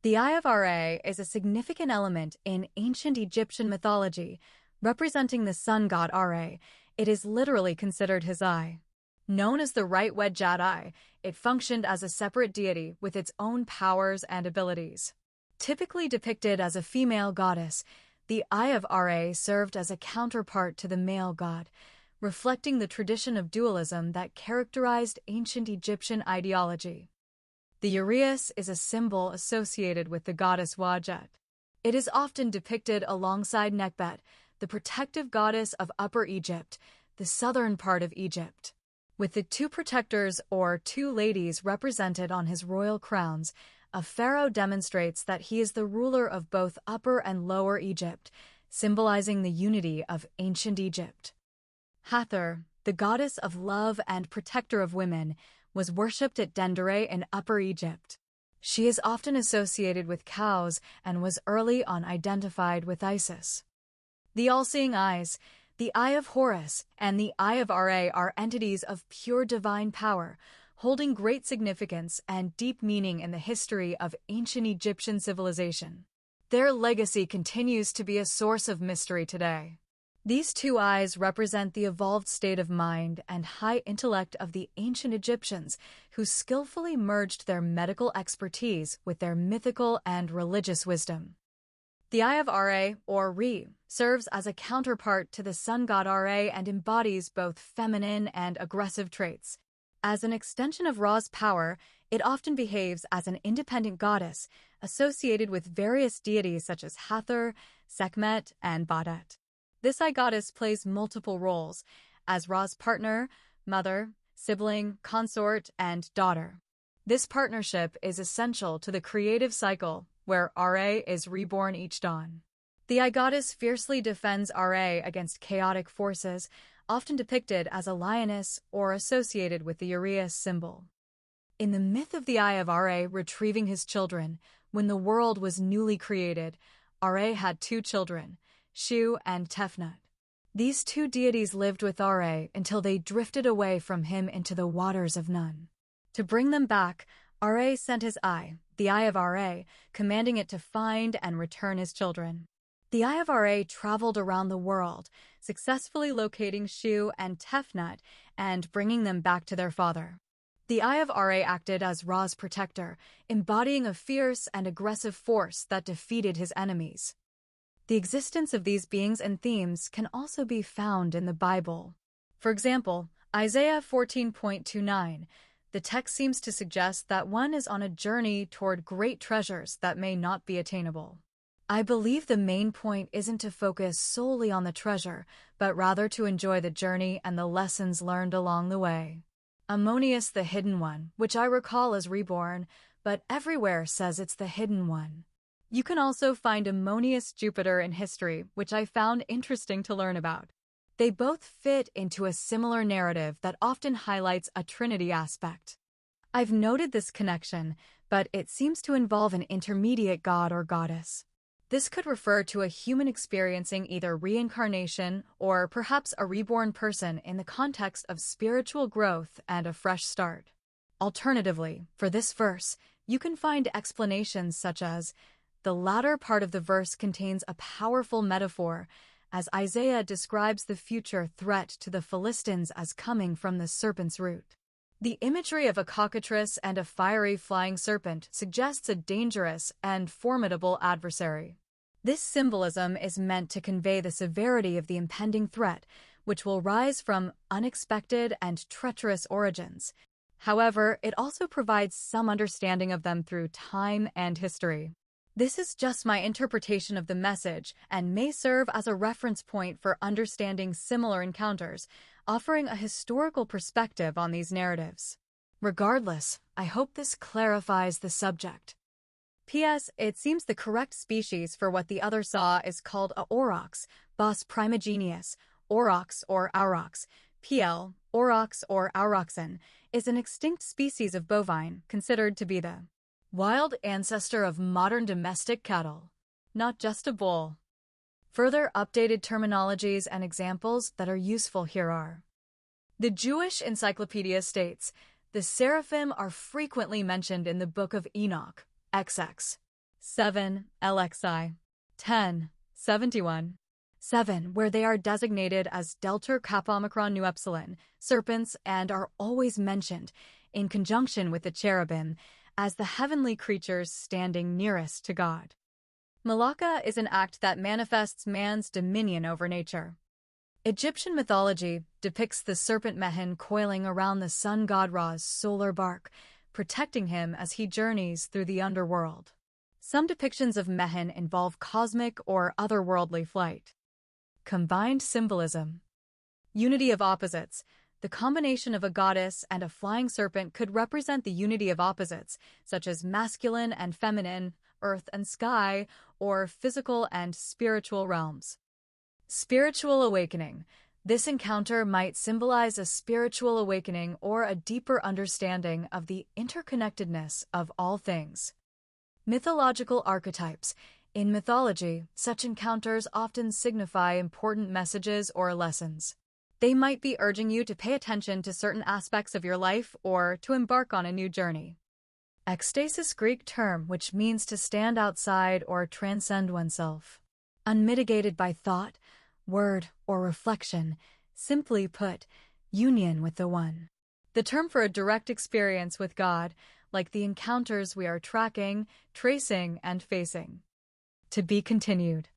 The Eye of Ra is a significant element in ancient Egyptian mythology, representing the sun god Ra. It is literally considered his eye. Known as the right Wedjad eye, it functioned as a separate deity with its own powers and abilities. Typically depicted as a female goddess, the Eye of Ra served as a counterpart to the male god, reflecting the tradition of dualism that characterized ancient Egyptian ideology. The uraeus is a symbol associated with the goddess Wadjet. It is often depicted alongside Nekbet, the protective goddess of Upper Egypt, the southern part of Egypt. With the two protectors or two ladies represented on his royal crowns, a pharaoh demonstrates that he is the ruler of both Upper and Lower Egypt, symbolizing the unity of ancient Egypt. Hathor, the goddess of love and protector of women, was worshipped at Dendere in Upper Egypt. She is often associated with cows and was early on identified with Isis. The all-seeing eyes, the Eye of Horus, and the Eye of Ra are entities of pure divine power, holding great significance and deep meaning in the history of ancient Egyptian civilization. Their legacy continues to be a source of mystery today. These two eyes represent the evolved state of mind and high intellect of the ancient Egyptians, who skillfully merged their medical expertise with their mythical and religious wisdom. The Eye of Ra, or Re, serves as a counterpart to the sun god Ra and embodies both feminine and aggressive traits. As an extension of Ra's power, it often behaves as an independent goddess, associated with various deities such as Hathor, Sekhmet, and Badet. This eye goddess plays multiple roles, as Ra's partner, mother, sibling, consort, and daughter. This partnership is essential to the creative cycle, where Ra is reborn each dawn. The eye goddess fiercely defends Ra against chaotic forces, often depicted as a lioness or associated with the uraeus symbol. In the myth of the Eye of Ra retrieving his children, when the world was newly created, Ra had two children, Shu and Tefnut. These two deities lived with Ra until they drifted away from him into the waters of Nun. To bring them back, Ra sent his eye, the Eye of Ra, commanding it to find and return his children. The Eye of Ra traveled around the world, successfully locating Shu and Tefnut and bringing them back to their father. The Eye of Ra acted as Ra's protector, embodying a fierce and aggressive force that defeated his enemies. The existence of these beings and themes can also be found in the Bible. For example, Isaiah 14.29, the text seems to suggest that one is on a journey toward great treasures that may not be attainable. I believe the main point isn't to focus solely on the treasure, but rather to enjoy the journey and the lessons learned along the way. Ammonius the Hidden One, which I recall as reborn, but everywhere says it's the Hidden One. You can also find Ammonius Jupiter in history, which I found interesting to learn about. They both fit into a similar narrative that often highlights a Trinity aspect. I've noted this connection, but it seems to involve an intermediate god or goddess. This could refer to a human experiencing either reincarnation or perhaps a reborn person in the context of spiritual growth and a fresh start. Alternatively, for this verse, you can find explanations such as, the latter part of the verse contains a powerful metaphor, as Isaiah describes the future threat to the Philistines as coming from the serpent's root. The imagery of a cockatrice and a fiery flying serpent suggests a dangerous and formidable adversary. This symbolism is meant to convey the severity of the impending threat, which will rise from unexpected and treacherous origins. However, it also provides some understanding of them through time and history. This is just my interpretation of the message and may serve as a reference point for understanding similar encounters, offering a historical perspective on these narratives. Regardless, I hope this clarifies the subject. P.S. It seems the correct species for what the other saw is called a aurochs, Bos primigenius, aurochs or aurochs, PL, aurochs or aurochsen, is an extinct species of bovine, considered to be the wild ancestor of modern domestic cattle, not just a bull. Further updated terminologies and examples that are useful here are: the Jewish Encyclopedia states, the seraphim are frequently mentioned in the Book of Enoch, XX. 7. LXI 1071. 7. Where they are designated as Delta Kappa Omicron Nu Epsilon, serpents, and are always mentioned, in conjunction with the cherubim, as the heavenly creatures standing nearest to God. Malaka is an act that manifests man's dominion over nature. Egyptian mythology depicts the serpent Mehen coiling around the sun god Ra's solar bark, protecting him as he journeys through the underworld. Some depictions of Mehen involve cosmic or otherworldly flight. Combined symbolism. Unity of opposites. The combination of a goddess and a flying serpent could represent the unity of opposites, such as masculine and feminine, earth and sky, or physical and spiritual realms. Spiritual awakening. This encounter might symbolize a spiritual awakening or a deeper understanding of the interconnectedness of all things. Mythological archetypes. In mythology, such encounters often signify important messages or lessons. They might be urging you to pay attention to certain aspects of your life or to embark on a new journey. Ecstasis, Greek term which means to stand outside or transcend oneself. Unmitigated by thought, word, or reflection, simply put, union with the One. The term for a direct experience with God, like the encounters we are tracking, tracing, and facing. To be continued.